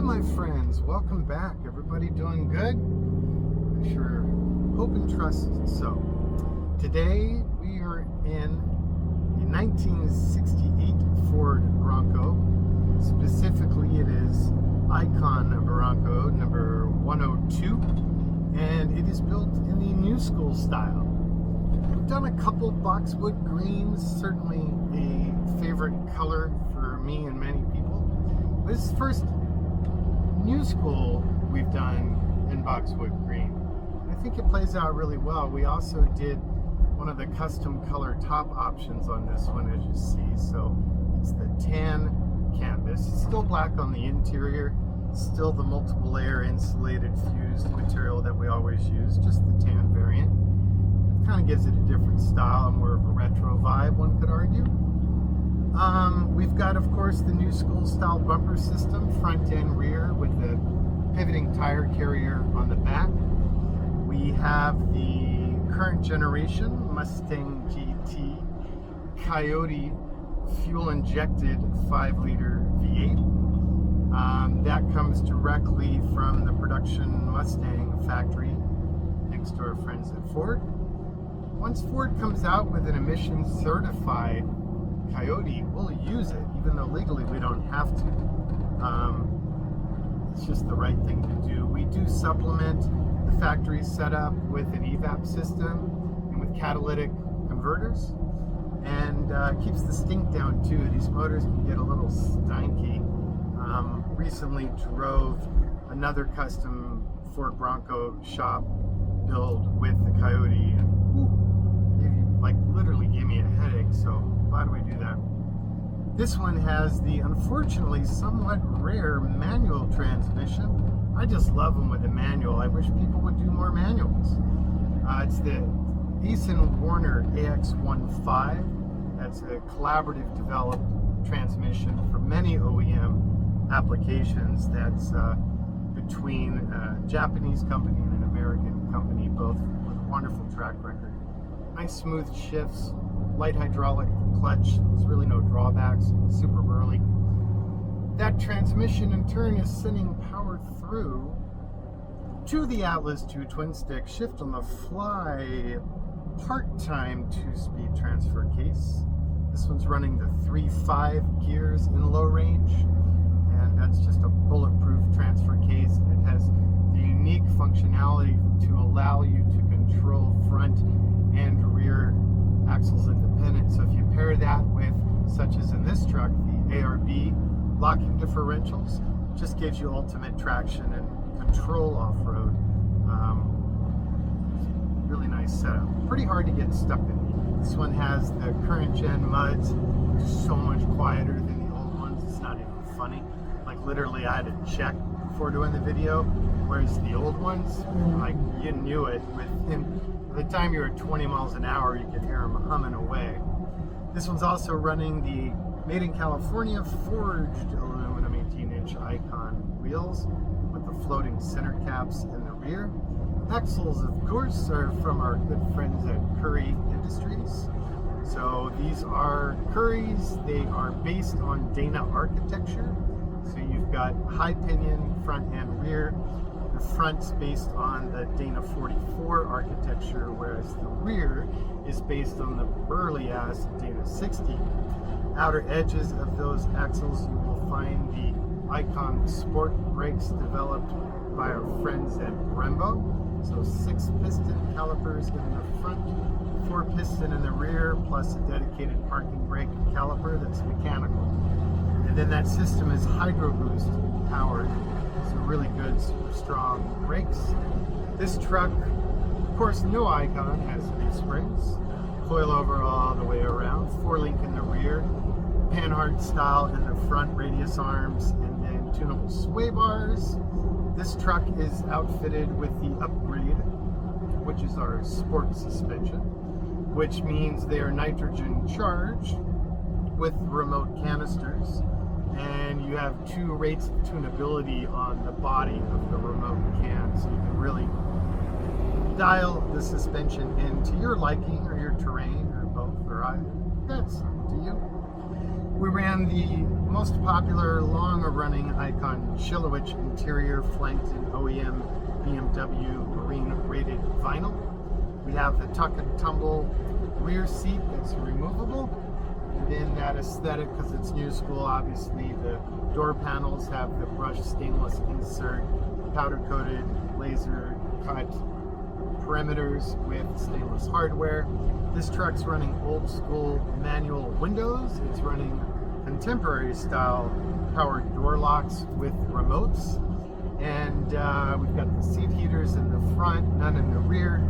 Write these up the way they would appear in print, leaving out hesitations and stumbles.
my friends, welcome back. Everybody doing good? I sure hope and trust so. Today we are in a 1968 Ford Bronco. Specifically, it is Icon Bronco number 102, and it is built in the new school style. I've done a couple boxwood greens, certainly a favorite color for me and many people. This is the first new school we've done in boxwood green. I think it plays out really well. We also did one of the custom color top options on this one, as you see. So it's the tan canvas. It's still black on the interior, still the multiple layer insulated fused material that we always use, just the tan variant. It kind of gives it a different style, more of a retro vibe, one could argue. We've got, of course, the new school style bumper system, front and rear, with the pivoting tire carrier on the back. We have the current generation Mustang GT Coyote fuel-injected 5-liter V8. That comes directly from the production Mustang factory next to our friends at Ford. Once Ford comes out with an emission-certified Coyote, we'll use it, even though legally we don't have to. It's just the right thing to do. We do supplement the factory setup with an evap system and with catalytic converters, and keeps the stink down too. These motors can get a little stinky. Recently drove another custom Ford Bronco shop build with the Coyote, and literally gave me a headache, so why do we do that? This one has the unfortunately somewhat rare manual transmission. I just love them with a manual. I wish people would do more manuals. It's the Eason Warner AX15. That's a collaborative developed transmission for many OEM applications. That's between a Japanese company and an American company, both with a wonderful track record. Nice smooth shifts, light hydraulic clutch. There's really no drawbacks, super burly. That transmission in turn is sending power through to the Atlas 2 twin stick shift on the fly part-time 2-speed transfer case. This one's running the 3-5 gears in low range, and that's just a bulletproof transfer case. It has the unique functionality to allow you to control front and rear axles independent. So if you pair that with, such as in this truck, the ARB locking differentials, just gives you ultimate traction and control off-road. Really nice setup. Pretty hard to get stuck in. This one has the current gen muds, which is so much quieter than the old ones. It's not even funny. Like literally I had to check before doing the video, whereas the old ones, like you knew it. By the time you were 20 miles an hour, you could hear them humming away. This one's also running the made in California forged aluminum 18-inch Icon wheels with the floating center caps in the rear. Axles, of course, are from our good friends at Curry Industries. So these are Curry's. They are based on Dana architecture. So you've got high pinion front and rear. The front's based on the Dana 44 architecture, whereas the rear is based on the burly-ass Dana 60. Outer edges of those axles, you will find the Icon Sport brakes developed by our friends at Brembo. So 6-piston calipers in the front, 4-piston in the rear, plus a dedicated parking brake caliper that's mechanical. And then that system is Hydro Boost powered. So really good, super strong brakes. This truck, of course, no Icon, has 3 springs, coilover all the way around, 4-link in the rear, Panhard style in the front, radius arms, and then tunable sway bars. This truck is outfitted with the upgrade, which is our sport suspension, which means they are nitrogen charged with remote canisters. And you have 2 rates of tunability on the body of the remote can, so you can really dial the suspension into your liking or your terrain or both or either. That's up to you. We ran the most popular long-running icon Chilowich interior flanked in OEM BMW marine-rated vinyl. We have the tuck and tumble rear seat that's removable. And then that aesthetic, because it's new school, obviously the door panels have the brushed stainless insert, powder-coated laser cut perimeters with stainless hardware. This truck's running old school manual windows. It's running contemporary style powered door locks with remotes. And we've got the seat heaters in the front, none in the rear.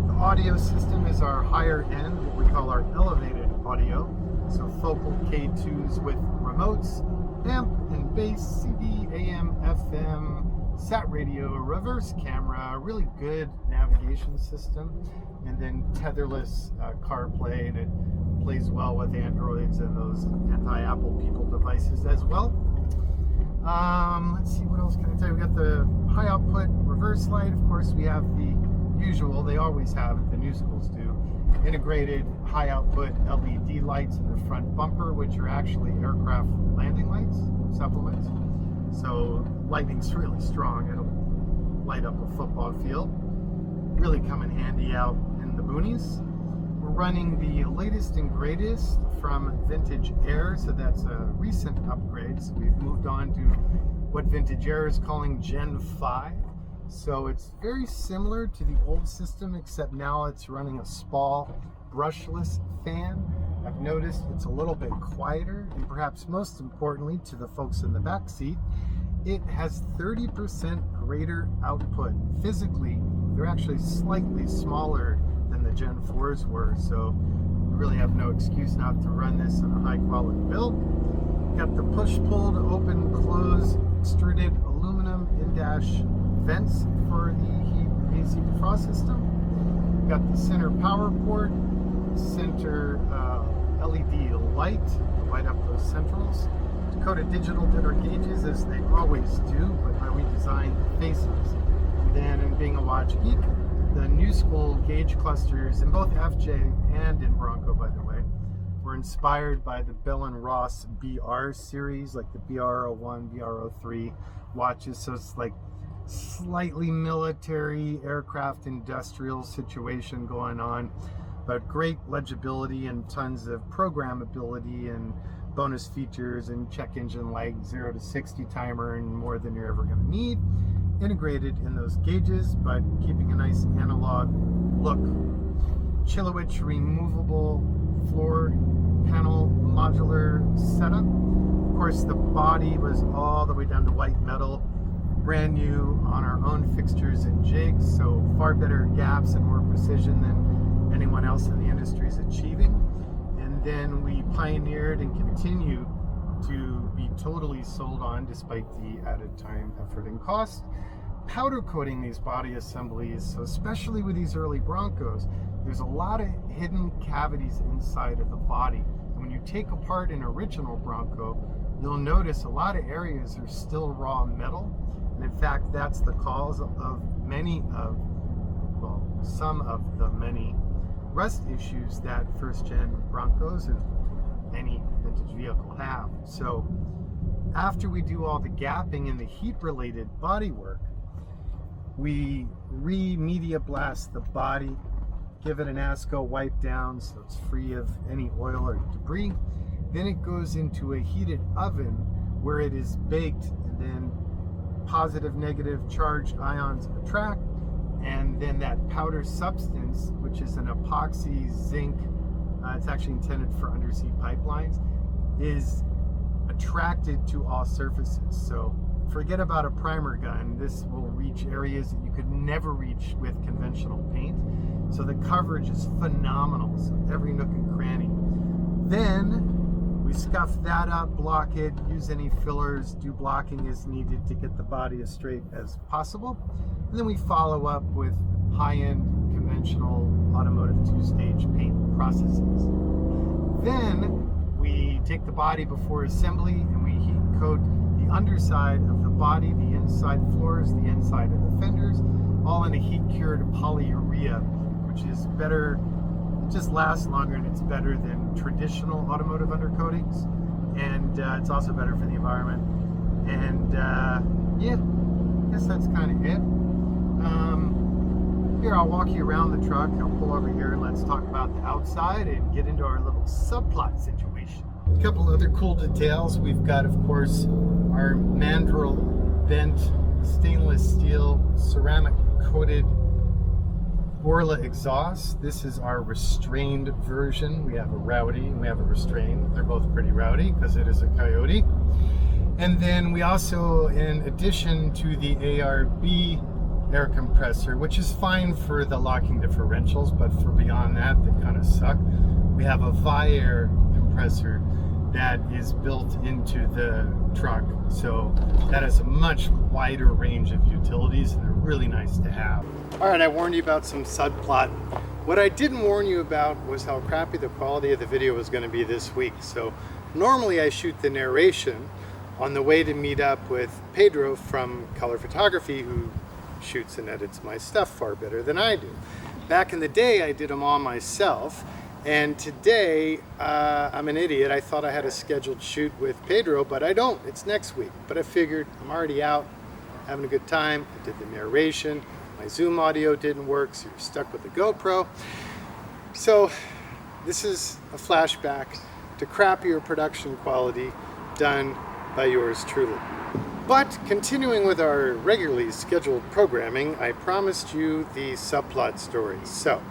The audio system is our higher end, what we call our elevated audio. So focal K2s with remotes, amp and bass, CD, AM, FM, sat radio, reverse camera, really good navigation system, and then tetherless CarPlay, and it plays well with Androids and those anti-Apple people devices as well. Let's see, what else can I tell you? We got the high output reverse light. Of course, we have the usual, they always have it, the new schools do, integrated high output LED lights in the front bumper, which are actually aircraft landing lights, supplements. So lightning's really strong. It'll light up a football field. Really come in handy out in the boonies. We're running the latest and greatest from Vintage Air, so that's a recent upgrade. So we've moved on to what Vintage Air is calling Gen 5. So it's very similar to the old system, except now it's running a Spall brushless fan. I've noticed it's a little bit quieter, and perhaps most importantly to the folks in the back seat, it has 30% greater output. Physically, they're actually slightly smaller than the Gen 4s were, so you really have no excuse not to run this in a high quality build. Got the push-pull to open, close, extruded aluminum in-dash vents for the heat AC defrost system. Got the center power port, center LED light to light up those centrals. Dakota Digital did our gauges as they always do, but how we design the faces. And then, in being a watch geek, the new school gauge clusters in both FJ and in Bronco, by the way, were inspired by the Bell & Ross BR series, like the BR01, BR03 watches. So it's like slightly military aircraft industrial situation going on, but great legibility and tons of programmability and bonus features and check engine light, 0 to 60 timer, and more than you're ever going to need, integrated in those gauges, but keeping a nice analog look. Chilowich removable floor panel modular setup. Of course, the body was all the way down to white metal, brand new on our own fixtures and jigs, so far better gaps and more precision than anyone else in the industry is achieving. And then we pioneered and continue to be totally sold on, despite the added time, effort, and cost, powder coating these body assemblies. So especially with these early Broncos, there's a lot of hidden cavities inside of the body. And when you take apart an original Bronco, you'll notice a lot of areas are still raw metal. And in fact, that's the cause of some of the many rust issues that first-gen Broncos and any vintage vehicle have. So after we do all the gapping and the heat-related body work, we re-media blast the body, give it an ASCO wipe down so it's free of any oil or debris. Then it goes into a heated oven where it is baked, and then positive, negative charged ions attract, and then that powder substance, which is an epoxy zinc, it's actually intended for undersea pipelines, is attracted to all surfaces. So forget about a primer gun. This will reach areas that you could never reach with conventional paint. So the coverage is phenomenal, so every nook and cranny. Then we scuff that up, block it, use any fillers, do blocking as needed to get the body as straight as possible. And then we follow up with high-end conventional automotive two-stage paint processes. Then we take the body before assembly and we heat coat the underside of the body, the inside floors, the inside of the fenders, all in a heat-cured polyurea, which is better, it just lasts longer and it's better than traditional automotive undercoatings. and it's also better for the environment. And yeah, I guess that's kind of it. Here, I'll walk you around the truck. I'll pull over here and let's talk about the outside and get into our little subplot situation. A couple other cool details. We've got, of course, our mandrel bent stainless steel ceramic coated Orla exhaust. This is our restrained version. We have a rowdy and we have a restrained. They're both pretty rowdy because it is a Coyote. And then we also, in addition to the ARB air compressor, which is fine for the locking differentials, but for beyond that, they kind of suck. We have a Vi-Air compressor that is built into the truck, so that has a much wider range of utilities, and they're really nice to have. All right, I warned you about some subplot. What I didn't warn you about was how crappy the quality of the video was going to be this week. So normally I shoot the narration on the way to meet up with Pedro from Color Photography, who shoots and edits my stuff far better than I do. Back in the day, I did them all myself, and today I'm an idiot. I thought I had a scheduled shoot with Pedro, but I don't. It's next week. But I figured I'm already out, having a good time. I did the narration. My Zoom audio didn't work, so you're stuck with the GoPro. So this is a flashback to crappier production quality done by yours truly. But continuing with our regularly scheduled programming, I promised you the subplot stories. So,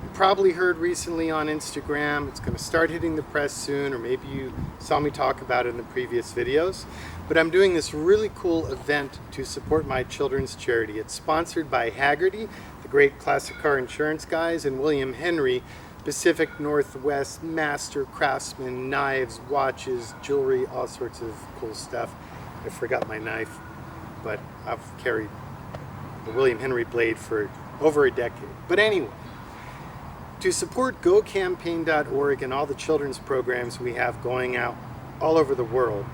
you probably heard recently on Instagram, it's going to start hitting the press soon, or maybe you saw me talk about it in the previous videos. But I'm doing this really cool event to support my children's charity. It's sponsored by Haggerty, the great classic car insurance guys, and William Henry, Pacific Northwest master craftsman, knives, watches, jewelry, all sorts of cool stuff. I forgot my knife, but I've carried the William Henry blade for over a decade. But anyway, to support GoCampaign.org and all the children's programs we have going out all over the world,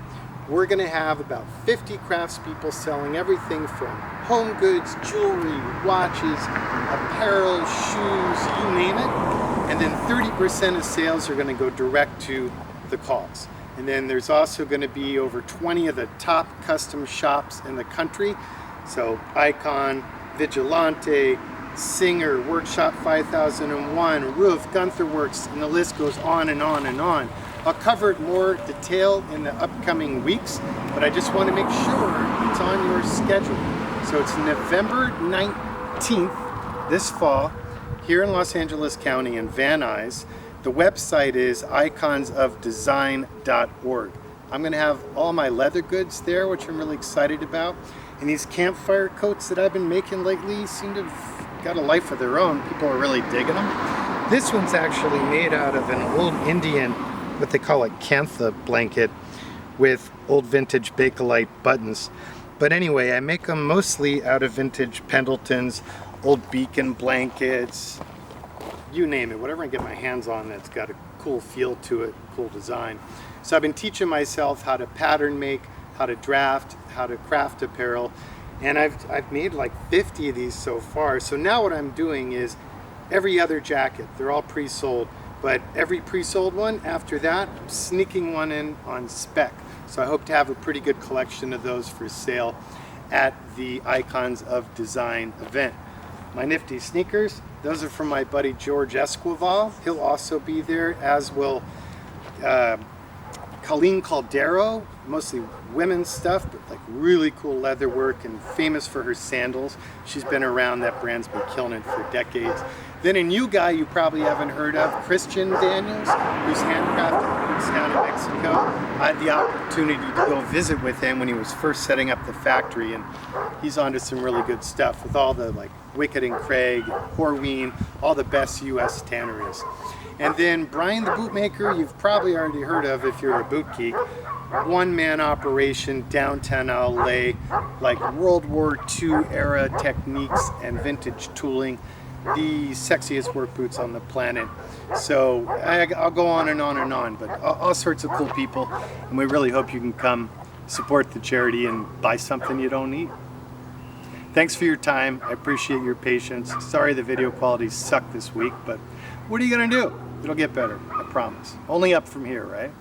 we're going to have about 50 craftspeople selling everything from home goods, jewelry, watches, apparel, shoes, you name it. And then 30% of sales are going to go direct to the cause. And then there's also going to be over 20 of the top custom shops in the country. So Icon, Vigilante, Singer, Workshop 5001, Roof, Gunther Works, and the list goes on and on and on. I'll cover it more detail in the upcoming weeks, but I just want to make sure it's on your schedule. So it's November 19th this fall here in Los Angeles County in Van Nuys. The website is iconsofdesign.org. I'm going to have all my leather goods there, which I'm really excited about. And these campfire coats that I've been making lately seem to have got a life of their own. People are really digging them. This one's actually made out of an old Indian, what they call a cantha blanket, with old vintage Bakelite buttons. But anyway, I make them mostly out of vintage Pendletons, old Beacon blankets, you name it, whatever I get my hands on that's got a cool feel to it, cool design. So I've been teaching myself how to pattern make, how to draft, how to craft apparel, and I've made like 50 of these so far. So now what I'm doing is every other jacket, they're all pre-sold, but every pre-sold one after that, I'm sneaking one in on spec. So I hope to have a pretty good collection of those for sale at the Icons of Design event. My nifty sneakers, those are from my buddy George Esquivel. He'll also be there, as will Colleen Caldero, mostly women's stuff, but like really cool leather work, and famous for her sandals. She's been around, that brand's been killing it for decades. Then a new guy you probably haven't heard of, Christian Daniels, who's handcrafted boots down in Mexico. I had the opportunity to go visit with him when he was first setting up the factory, and he's onto some really good stuff with all the like Wicked and Craig, Horween, all the best US tanneries. And then Brian the Bootmaker, you've probably already heard of if you're a boot geek. One-man operation, downtown LA, like World War II era techniques and vintage tooling. The sexiest work boots on the planet. So I'll go on and on and on, but all sorts of cool people, and we really hope you can come support the charity and buy something you don't need. Thanks for your time. I appreciate your patience. Sorry the video quality sucked this week, but what are you gonna do? It'll get better, I promise. Only up from here, right?